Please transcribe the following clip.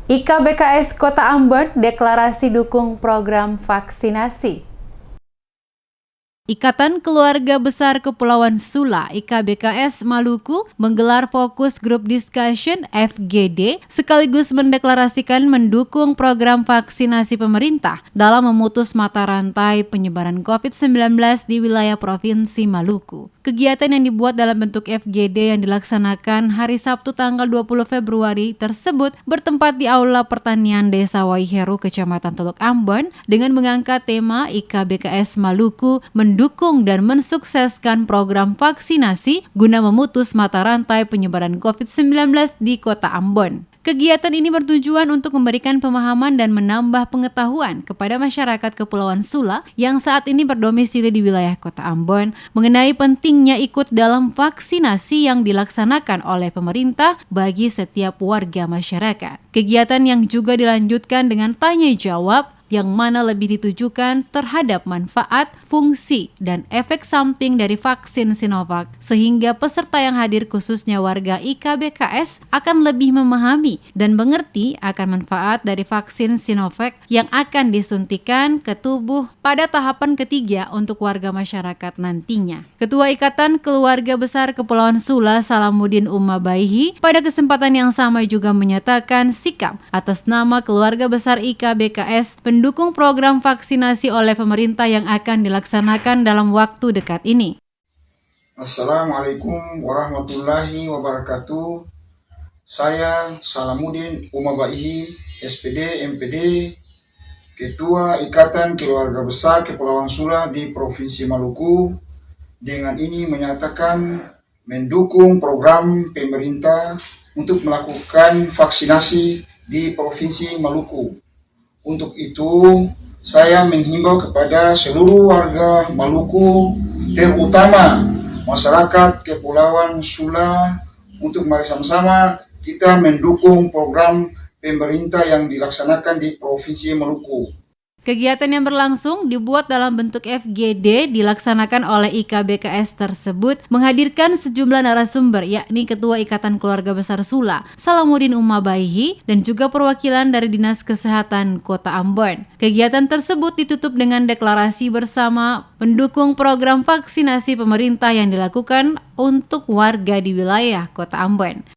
IKBKS Kota Ambon deklarasi dukung program vaksinasi. Ikatan Keluarga Besar Kepulauan Sula (IKBKS) Maluku menggelar fokus group discussion (FGD) sekaligus mendeklarasikan mendukung program vaksinasi pemerintah dalam memutus mata rantai penyebaran COVID-19 di wilayah Provinsi Maluku. Kegiatan yang dibuat dalam bentuk FGD yang dilaksanakan hari Sabtu tanggal 20 Februari tersebut bertempat di Aula Pertanian Desa Waiheru, Kecamatan Teluk Ambon dengan mengangkat tema IKBKS Maluku mendukung dan mensukseskan program vaksinasi guna memutus mata rantai penyebaran COVID-19 di Kota Ambon. Kegiatan ini bertujuan untuk memberikan pemahaman dan menambah pengetahuan kepada masyarakat Kepulauan Sula yang saat ini berdomisili di wilayah Kota Ambon mengenai pentingnya ikut dalam vaksinasi yang dilaksanakan oleh pemerintah bagi setiap warga masyarakat. Kegiatan yang juga dilanjutkan dengan tanya jawab yang mana lebih ditujukan terhadap manfaat, fungsi, dan efek samping dari vaksin Sinovac sehingga peserta yang hadir khususnya warga IKBKS akan lebih memahami dan mengerti akan manfaat dari vaksin Sinovac yang akan disuntikan ke tubuh pada tahapan ketiga untuk warga masyarakat nantinya. Ketua Ikatan Keluarga Besar Kepulauan Sula Salamuddin Umabaihi pada kesempatan yang sama juga menyatakan sikap atas nama Keluarga Besar IKBKS mendukung program vaksinasi oleh pemerintah yang akan dilaksanakan dalam waktu dekat ini. Assalamualaikum warahmatullahi wabarakatuh. Saya Salamuddin Umabaihi, SPD, MPD, Ketua Ikatan Keluarga Besar Kepulauan Sula di Provinsi Maluku, dengan ini menyatakan mendukung program pemerintah untuk melakukan vaksinasi di Provinsi Maluku. Untuk itu, saya menghimbau kepada seluruh warga Maluku, terutama masyarakat Kepulauan Sula, untuk mari sama-sama kita mendukung program pemerintah yang dilaksanakan di Provinsi Maluku. Kegiatan yang berlangsung dibuat dalam bentuk FGD dilaksanakan oleh IKBKS tersebut menghadirkan sejumlah narasumber yakni Ketua Ikatan Keluarga Besar Sula Salamuddin Umabaihi dan juga perwakilan dari Dinas Kesehatan Kota Ambon. Kegiatan tersebut ditutup dengan deklarasi bersama mendukung program vaksinasi pemerintah yang dilakukan untuk warga di wilayah Kota Ambon.